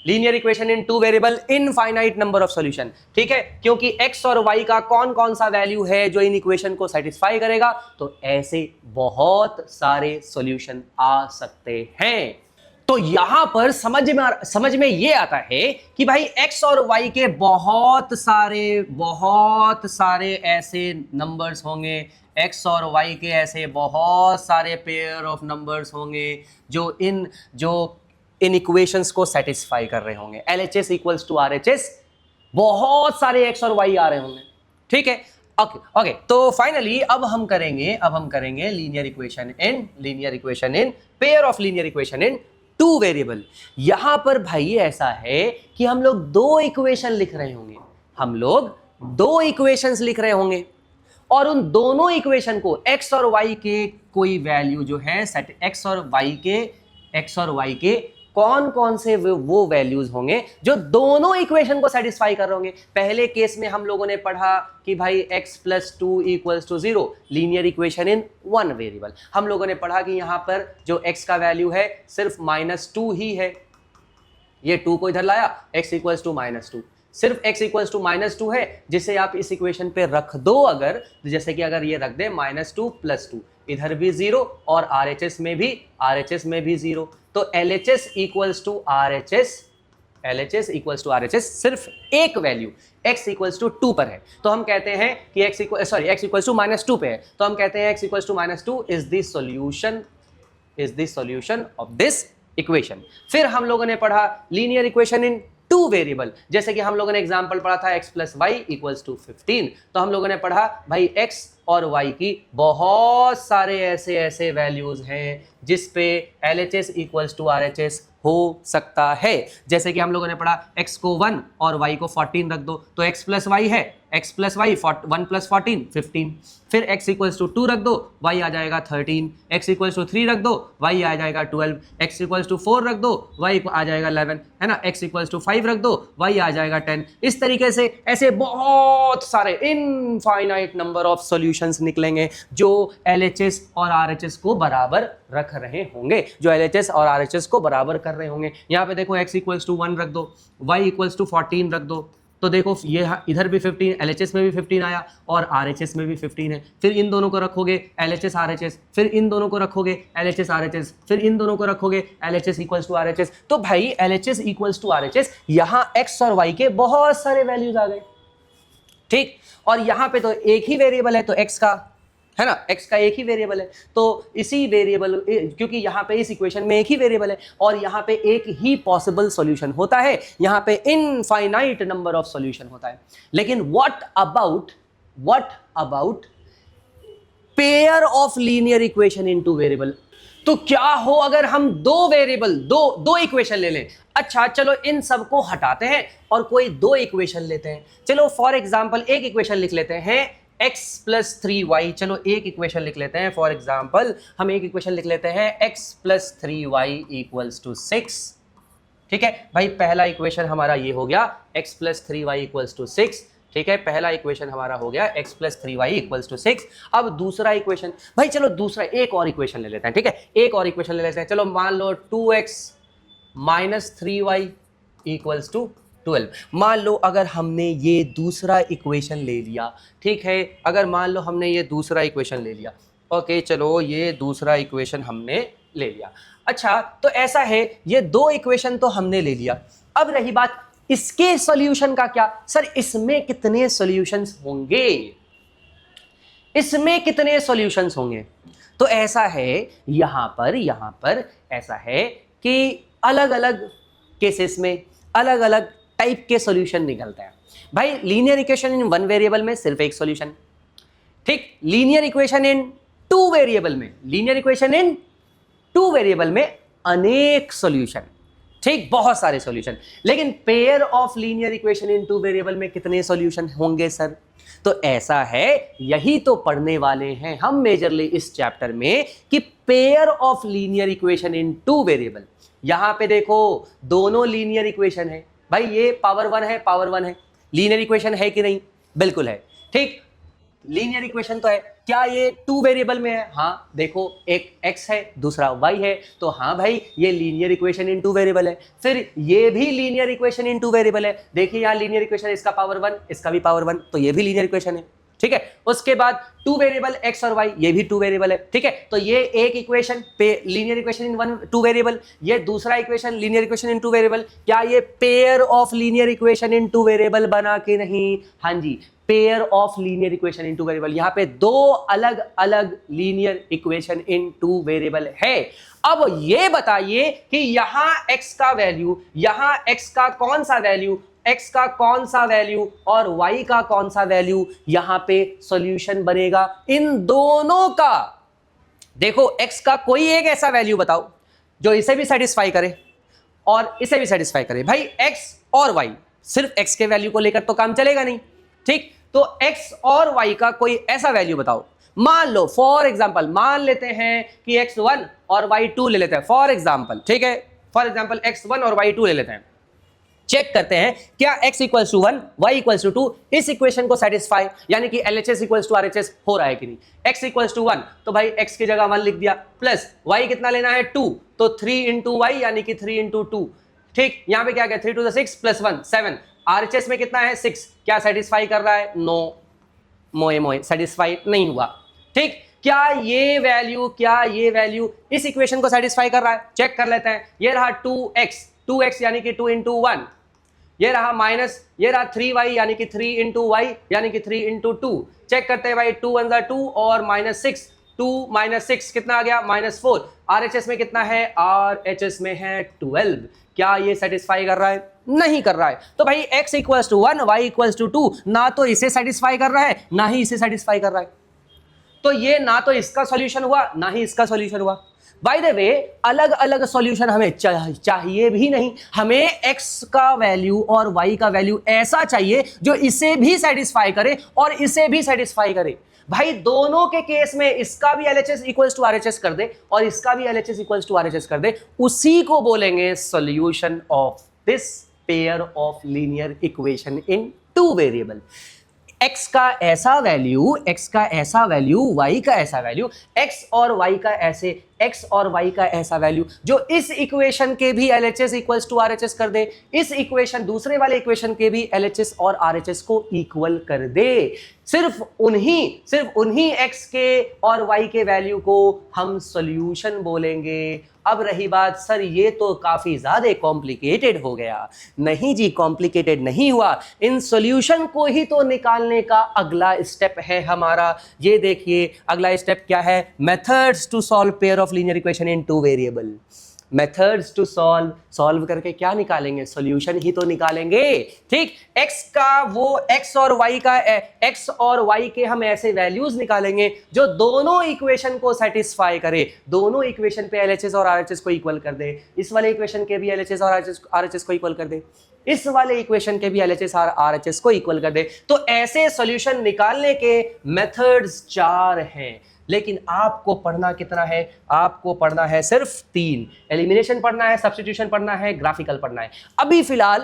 linear equation in two variable infinite number of solution, ठीक है? क्योंकि x और y का कौन कौन सा वैल्यू है जो इन इक्वेशन को सेटिस्फाई करेगा, तो ऐसे बहुत सारे सॉल्यूशन आ सकते हैं। तो यहां पर समझ में ये आता है कि भाई x और y के बहुत सारे ऐसे नंबर्स होंगे, x और y के ऐसे बहुत सारे पेयर ऑफ नंबर्स होंगे जो इन इक्वेशंस को सेटिस्फाई कर रहे होंगे। LHS इक्वल्स टू RHS, बहुत सारे x और y आ रहे होंगे, ठीक है? ओके, तो फाइनली अब हम करेंगे linear equation in pair of linear equation in two variable. यहां पर भाई ऐसा है कि हम लोग दो इक्वेशन लिख रहे होंगे, और उन दोनों इक्वेशन को x और y के कोई वैल्यू जो है x और y के कौन कौन से वो वैल्यूज होंगे जो दोनों इक्वेशन को सेटिस्फाई कर रहे होंगे। पहले केस में हम लोगों ने पढ़ा कि भाई x plus 2 equals to 0, linear equation in one variable. हम लोगों ने पढ़ा कि यहां पर जो x का वैल्यू है सिर्फ -2 ही है, ये 2 को इधर लाया, x इक्वल्स टू -2, सिर्फ x इक्वल्स टू -2 है, जिसे आप इस इक्वेशन पे रख दो। अगर जैसे कि अगर ये रख दे -2 + 2, इधर भी 0 और RHS में भी 0, तो LHS इक्वल्स टू RHS सिर्फ एक वैल्यू x इक्वल्स टू 2 पर है, तो हम कहते हैं कि x इक्वल्स टू -2 पे है, तो हम कहते हैं x equals to -2 is the solution of this equation. फिर हम लोगों ने पढ़ा linear equation in two variable, जैसे कि हम लोगों ने एग्जांपल पढ़ा था x plus y equals to 15, तो हम लोगों ने पढ़ा भाई x और y की बहुत सारे ऐसे वैल्यूज हैं जिस पे LHS इक्वल्स टू RHS हो सकता है। जैसे कि हम लोगों ने पढ़ा x को 1 और y को 14 रख दो, तो x प्लस वाई है, x प्लस वाई 1 प्लस 14 15, फिर x इक्वल्स टू 2 रख दो, y आ जाएगा 13, x इक्वल्स टू 3 रख दो, y आ जाएगा 12, x इक्वल्स टू 4 रख दो, y आ जाएगा 11, है ना, x इक्वल्स टू 5 रख दो, y आ जाएगा 10। इस तरीके से ऐसे बहुत सारे इनफाइनाइट नंबर ऑफ सॉल्यूशंस निकलेंगे जो LHS और RHS को बराबर रख रहे होंगे, कर रहे होंगे। यहाँ पे देखो x इक्वल्स टू 1 रख दो, y इक्वल्स टू 14 रख दो, तो देखो ये इधर भी 15, LHS में भी 15 आया और RHS में भी 15 है। फिर इन दोनों को रखोगे LHS RHS, फिर इन दोनों को रखोगे LHS RHS, फिर इन दोनों को रखोगे LHS इक्वल्स टू RHS। तो भाई LHS इक्वल्स टू RHS, यहाँ x और y के बहुत सारे वैल्यूज आ गए, ठीक। और यहाँ पे तो एक ही वेरिएबल है, तो x का, है ना, x का एक ही वेरिएबल है, तो इसी वेरिएबल, क्योंकि यहाँ पे इस इक्वेशन में एक ही वेरिएबल है और यहाँ पे एक ही पॉसिबल सॉल्यूशन होता है, यहाँ पे इनफाइनाइट नंबर ऑफ सॉल्यूशन होता है। लेकिन what about pair of linear equation into variable? तो क्या हो अगर हम दो वेरिएबल, दो इक्वेशन ले लें? अच्छा चलो इन सबको हटाते हैं और कोई दो इक्वेशन लेते हैं। चलो फॉर एग्जांपल एक इक्वेशन लिख लेते हैं x प्लस 3y, चलो एक इक्वेशन लिख लेते हैं, फॉर एग्जाम्पल हम एक इक्वेशन लिख लेते हैं x plus 3y equals to 6, ठीक है भाई। पहला इक्वेशन हमारा ये हो गया x plus 3y equals to 6, ठीक है, पहला इक्वेशन हमारा हो गया x plus 3y equals to 6। अब दूसरा इक्वेशन, भाई चलो दूसरा एक और इक्वेशन ले लेते हैं, ठीक है, एक और इक्वेशन ले लेते हैं। चलो मान लो 2x minus 3y equals to 12। मान लो अगर हमने ये दूसरा इक्वेशन ले लिया, ठीक है, अगर मान लो हमने ये दूसरा इक्वेशन ले लिया, ओके चलो ये दूसरा इक्वेशन हमने ले लिया। अच्छा तो ऐसा है, ये दो इक्वेशन तो हमने ले लिया, अब रही बात इसके सॉल्यूशन का क्या? सर इसमें कितने सॉल्यूशंस होंगे, इसमें कितने सॉल्यूशंस होंगे? तो ऐसा है, यहां पर ऐसा है कि अलग अलग केसेस में अलग अलग टाइप के सॉल्यूशन निकलते हैं। भाई linear equation in one variable में सिर्फ एक सॉल्यूशन, ठीक। Linear equation in two variable में, linear equation in two variable में अनेक सॉल्यूशन, ठीक, बहुत सारे सॉल्यूशन। लेकिन pair of linear equation in two variable में कितने सॉल्यूशन होंगे सर? तो ऐसा है, यही तो पढ़ने वाले हैं हम मेजरली इस चैप्टर में कि pair of linear equation in two variable. यहां पे देखो दोनों लीनियर इक्वेशन है भाई, ये पावर 1 है, पावर 1 है, लीनियर इक्वेशन है कि नहीं? बिल्कुल है, ठीक। लीनियर इक्वेशन तो है। क्या ये टू वेरिएबल में है? हाँ, देखो एक x है दूसरा y है, तो हाँ भाई ये linear equation in two variable है। फिर ये भी linear equation in two variable है। देखिए यहाँ लीनियर इक्वेशन, इसका पावर 1, इसका भी पावर 1, तो ये भी लीनियर इक्वेशन है, ठीक है। उसके बाद टू वेरिएबल x और y, ये भी टू वेरिएबल है, ठीक है। तो ये एक इक्वेशन पे linear equation in one two variable, ये दूसरा equation linear equation in two variable. क्या ये pair of linear equation in two variable बना के नहीं? हाँ जी, pair of linear equation in two variable. यहां पे दो अलग अलग linear equation in two variable है। अब ये बताइए कि यहां x का वैल्यू, यहां x का कौन सा वैल्यू, x का कौन सा वैल्यू और y का कौन सा वैल्यू यहां पे सॉल्यूशन बनेगा इन दोनों का। देखो x का कोई एक ऐसा वैल्यू बताओ जो इसे भी सेटिस्फाई करे और इसे भी सेटिस्फाई करे। भाई x और y, सिर्फ x के वैल्यू को लेकर तो काम चलेगा नहीं, ठीक। तो x और y का कोई ऐसा वैल्यू बताओ। मान लो फॉर एग्जांपल, मान लेते हैं कि x1 और y2 ले लेते हैं फॉर एग्जांपल, ठीक है। फॉर एग्जांपल x1 और y2 ले लेते हैं। चेक करते हैं क्या x equals to 1, y equals to 2 इस इक्वेशन को सेटिस्फाई, यानी कि LHS इक्वल्स टू RHS हो रहा है कि नहीं। x इक्वल्स टू 1 तो भाई x की जगह 1 लिख दिया, प्लस y कितना लेना है 2, तो 3 इंटू y यानी कि 3 इंटू 2, ठीक। यहां पे क्या गया 3 टू 6 प्लस 1 7। RHS में कितना है 6, क्या सेटिस्फाई कर रहा है? नो, मोए मोए सेटिस्फाई नहीं हुआ, ठीक। क्या ये वैल्यू इस इक्वेशन को सेटिस्फाई कर रहा है? चेक कर लेते हैं। ये रहा 2x यानी कि 2 इंटू 1, ये रहा माइनस, ये रहा 3y यानी कि 3 इंटू y यानी कि 3 इंटू 2। चेक करते हैं भाई, 2 1 2 और -6, 2 -6 कितना आ गया? -4। RHS में कितना है? RHS में है 12। क्या ये सेटिस्फाई कर रहा है? नहीं कर रहा है। तो भाई x equals to 1, y equals to 2, ना तो इसे सेटिस्फाई कर रहा है ना ही इसे सेटिस्फाई कर रहा है। तो ये ना तो इसका सॉल्यूशन हुआ ना ही इसका सॉल्यूशन हुआ। बाय द वे, अलग अलग सॉल्यूशन हमें चाहिए भी नहीं, हमें x का वैल्यू और y का वैल्यू ऐसा चाहिए जो इसे भी सेटिस्फाई करे और इसे भी सेटिस्फाई करे। भाई दोनों के केस में इसका भी LHS इक्वल्स टू RHS कर दे और इसका भी LHS इक्वल्स टू RHS कर दे, उसी को बोलेंगे solution of this pair of linear equation in two variable. x का ऐसा वैल्यू, y का ऐसा वैल्यू, x और y का ऐसा वैल्यू जो इस इक्वेशन के भी LHS इक्वल्स टू RHS कर दे, इस इक्वेशन दूसरे वाले इक्वेशन के भी LHS और RHS को इक्वल कर दे। सिर्फ उन्हीं x के और y के वैल्यू को हम सॉल्यूशन बोलेंगे। अब रही बात, सर ये तो काफी ज्यादा कॉम्प्लिकेटेड हो गया। नहीं जी, कॉम्प्लिकेटेड नहीं हुआ। इन सॉल्यूशन को ही तो निकालने का अगला स्टेप है हमारा। ये देखिए अगला स्टेप क्या है? Methods to solve pair of linear equation in two variable. Methods to solve करके क्या निकालेंगे? सॉल्यूशन ही तो निकालेंगे, ठीक। x और y के हम ऐसे वैल्यूज निकालेंगे जो दोनों इक्वेशन को सेटिस्फाई करे, दोनों इक्वेशन पे LHS और RHS को इक्वल कर दे, इस वाले इक्वेशन के भी LHS और RHS को इक्वल कर दे, इस वाले इक्वेशन के भी LHS और RHS को इक्वल कर दे। तो ऐसे सॉल्यूशन निकालने के मेथड्स 4 हैं, लेकिन आपको पढ़ना कितना है? आपको पढ़ना है सिर्फ 3। एलिमिनेशन पढ़ना है, सब्स्टिट्यूशन पढ़ना है, ग्राफिकल पढ़ना है। अभी फिलहाल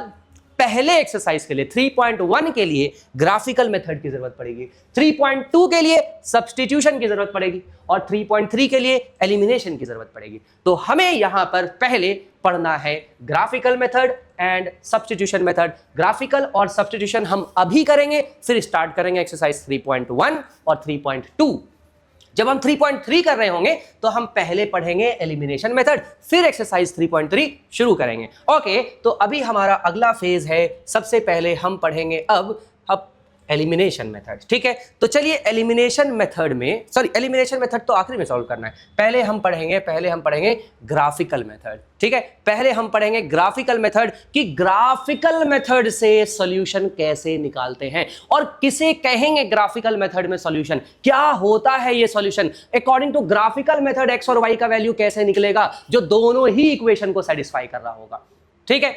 पहले एक्सरसाइज के लिए 3.1 के लिए ग्राफिकल मेथड की जरूरत पड़ेगी, 3.2 के लिए सब्स्टिट्यूशन की जरूरत पड़ेगी और 3.3 के लिए एलिमिनेशन की जरूरत पड़ेगी। तो हमें यहां पर पहले पढ़ना है graphical method and substitution method. Graphical और सब्स्टिट्यूशन हम अभी करेंगे, फिर स्टार्ट करेंगे एक्सरसाइज 3.1 और 3.2। जब हम 3.3 कर रहे होंगे तो हम पहले पढ़ेंगे एलिमिनेशन मेथड, फिर एक्सरसाइज 3.3 शुरू करेंगे। ओके, तो अभी हमारा अगला फेज है, सबसे पहले हम पढ़ेंगे अब एलिमिनेशन मेथड। ठीक है, तो चलिए एलिमिनेशन मेथड में, सॉरी एलिमिनेशन मेथड तो आखिरी में सॉल्व करना है, पहले हम पढ़ेंगे ग्राफिकल मेथड। ठीक है, पहले हम पढ़ेंगे ग्राफिकल मेथड कि ग्राफिकल मेथड से सॉल्यूशन कैसे निकालते हैं और किसे कहेंगे ग्राफिकल मेथड में सॉल्यूशन, क्या होता है ये solution, according to graphical method x और वाई का वैल्यू कैसे निकलेगा जो दोनों ही इक्वेशन को सेटिस्फाई कर रहा होगा। ठीक है,